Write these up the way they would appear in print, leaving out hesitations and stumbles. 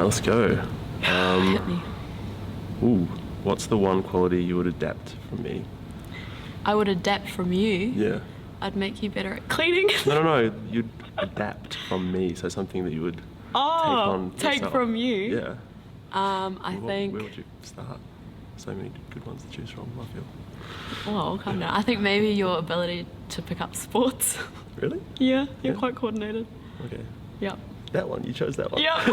right, let's go. Hit me. Ooh, what's the one quality you would adapt from me? I would adapt from you. Yeah. I'd make you better at cleaning. No. You'd adapt from me, so something that you would take yourself. from you. Yeah. I think. Where would you start? So many good ones to choose from, I feel. Well, calm down. I think maybe your ability to pick up sports. Really? Yeah, you're Yeah. quite coordinated. Okay. Yep. That one, you chose that one. Yep.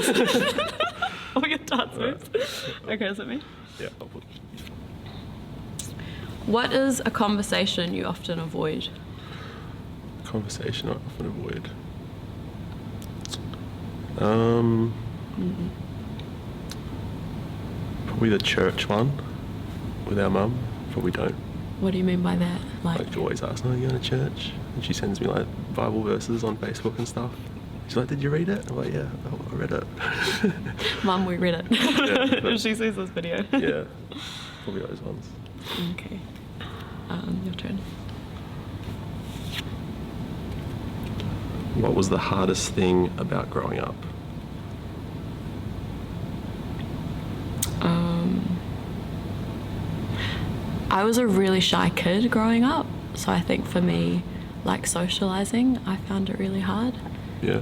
All your dance moves. Okay, is it me? Yeah, I'll put. What is a conversation you often avoid? Conversation I often avoid. Probably the church one with our mum. Probably don't. What do you mean by that? Like, always ask, "Are you going to church?" And she sends me like Bible verses on Facebook and stuff. She's like, "Did you read it?" I'm like, "Yeah, I read it." Mum, we read it. Yeah. If she sees this video. Yeah, probably those ones. Okay. Your turn. What was the hardest thing about growing up? I was a really shy kid growing up, so I think for me, like socializing, I found it really hard. Yeah.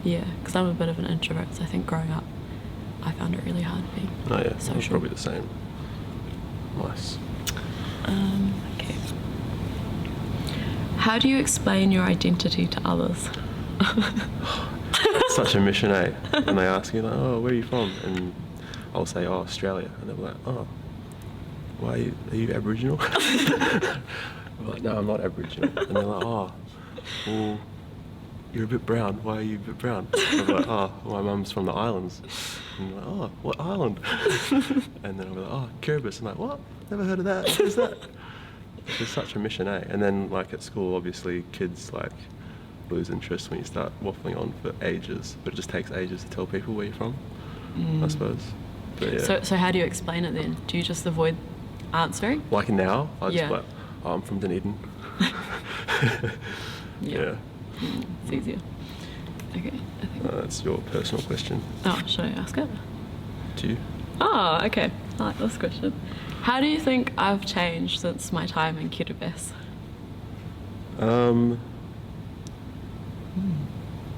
Yeah, because I'm a bit of an introvert, so I think growing up, I found it really hard being Oh yeah, that's social. probably the same. Nice. Okay. How do you explain your identity to others? It's such a mission, eh? When they ask you like, "Oh, where are you from?" and I'll say, "Oh, Australia," and they're like, "Oh, why are you Aboriginal?" I'm like, "No, I'm not Aboriginal," and they're like, "Oh, well, you're a bit brown. Why are you a bit brown?" I'm like, "Oh, my mum's from the islands." And they're like, "Oh, what island?" And then I'll be like, "Oh, Kiribati." I'm like, "What? Never heard of that. What is that?" It's such a mission, eh? And then like at school, obviously, kids like lose interest when you start waffling on for ages, but it just takes ages to tell people where you're from, I suppose. But yeah. So how do you explain it then? Do you just avoid answering? Like now, I just Yeah. like, "Oh, I'm from Dunedin." Yeah. It's easier. Okay, I think. That's your personal question. Oh, should I ask it? Do you? Oh, okay. I like this question. How do you think I've changed since my time in Kiribati?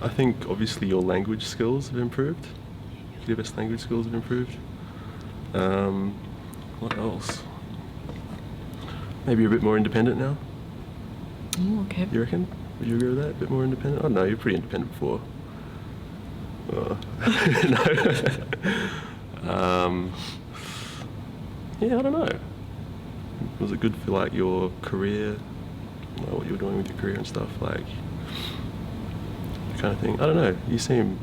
I think obviously your language skills have improved. Kiribati language skills have improved. What else? Maybe you're a bit more independent now. Oh, okay. You reckon? Would you agree with that? A bit more independent? Oh no, you're pretty independent before. No. Yeah, I don't know. Was it good for like your career? Like, what you were doing with your career and stuff, like kind of thing. I don't know. You seem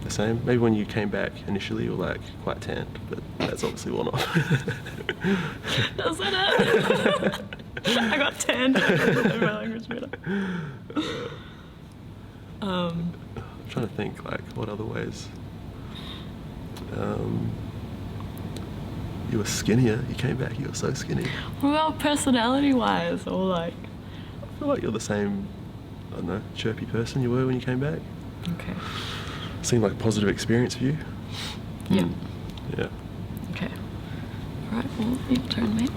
the same. Maybe when you came back initially, you were like quite tanned, but that's obviously worn off. Is that it? I got 10. My language better. I'm trying to think like what other ways. You were skinnier. You came back. You were so skinny. Well, personality-wise, or like. I feel like you're the same. I don't know, chirpy person you were when you came back. Okay. Seemed like a positive experience for you. Yeah. Yeah. Okay. All right. Well, your turn, mate.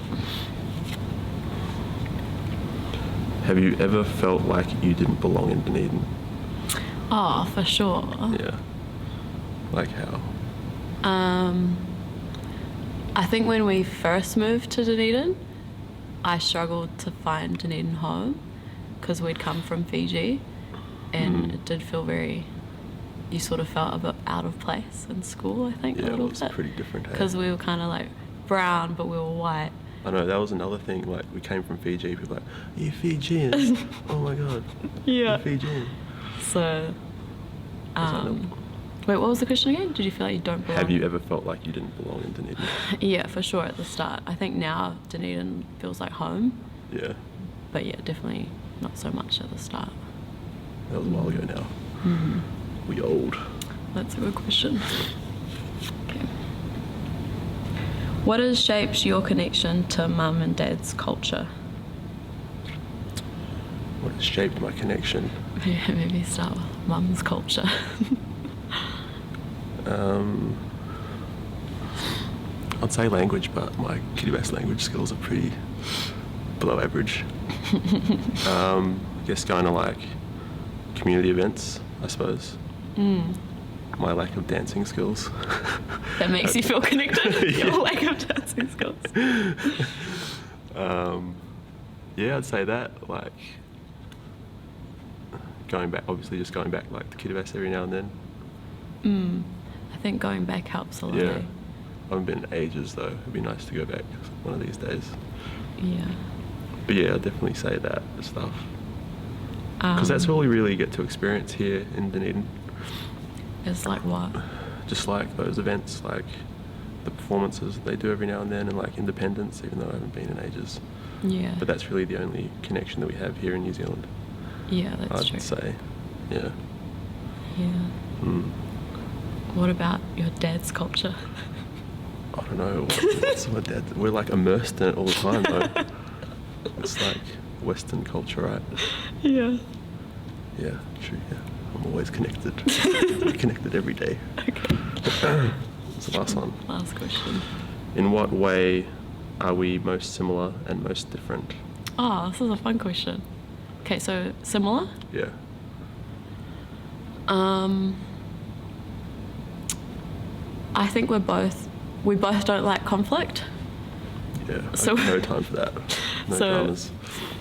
Have you ever felt like you didn't belong in Dunedin? Oh, for sure. Yeah. Like how? I think when we first moved to Dunedin, I struggled to find Dunedin home because we'd come from Fiji, and it did feel you sort of felt a bit out of place in school, I think, Yeah, a it little was bit. pretty different. Hey? Because we were kind of like brown, but we were white. I know, that was another thing, like we came from Fiji, people were like, "Are you Fijians?" Oh my god. Yeah. You're Fijian. So, wait, what was the question again? Did you feel like you don't belong? Have you ever felt like you didn't belong in Dunedin? Yeah, for sure at the start. I think now Dunedin feels like home, Yeah. but yeah, definitely not so much at the start. That was a while ago now. We old. That's a good question. Okay. What has shaped your connection to mum and dad's culture? What has shaped my connection? Maybe start with mum's culture. Um, I'd say language, but my kitty bass language skills are pretty below average. I guess going to like community events, I suppose. My lack of dancing skills. That makes you feel connected. Yeah. Your lack of dancing skills. Yeah, I'd say that. Like going back, obviously, just going back like to kitty bass every now and then. I think going back helps a lot. Yeah, eh? I haven't been in ages though. It'd be nice to go back one of these days. Yeah. But yeah, I'd definitely say that stuff. Because that's all we really get to experience here in Dunedin. It's like what? Just like those events, like the performances they do every now and then, and like Independence, even though I haven't been in ages. Yeah. But that's really the only connection that we have here in New Zealand, Yeah, that's I'd true. say. Yeah. Yeah. Mm. What about your dad's culture? I don't know. What's my dad? We're like immersed in it all the time, though. It's like Western culture, right? Yeah. Yeah, true. Yeah, I'm always connected. Connected every day. Okay. What's the last one? Last question. In what way are we most similar and most different? Oh, this is a fun question. Okay, so similar? Yeah. I think we both don't like conflict, Yeah. So- I've no time for that. No So- dramas.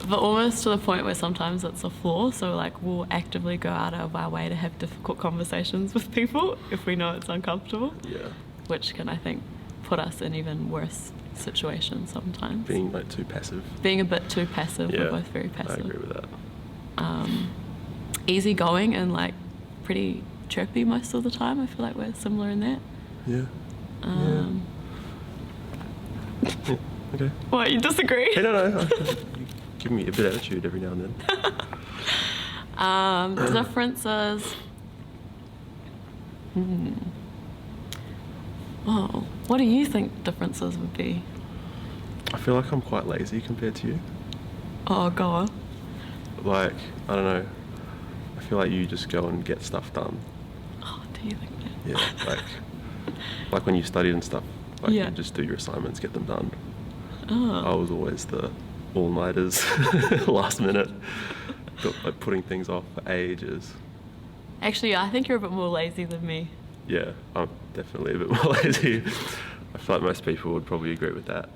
but almost to the point where sometimes it's a flaw. So like we'll actively go out of our way to have difficult conversations with people if we know it's uncomfortable, Yeah. which can, I think, put us in even worse situations sometimes. Being like too passive. Being a bit too passive. Yeah. We're both very I passive. agree with that. Easygoing and like pretty chirpy most of the time. I feel like we're similar in that. Yeah. Um, Yeah. Okay. What, you disagree? Hey, no. You give me a bit of attitude every now and then. Differences. Oh, what do you think differences would be? I feel like I'm quite lazy compared to you. Oh, go on. Like, I don't know. I feel like you just go and get stuff done. Oh, do you think that? Yeah, like when you studied and stuff. Like Yeah. you just do your assignments, get them done. I Oh, was always the all-nighters, last minute, like putting things off for ages. actually, I think you're a bit more lazy than me. Yeah, I'm definitely a bit more lazy. I feel like most people would probably agree with that.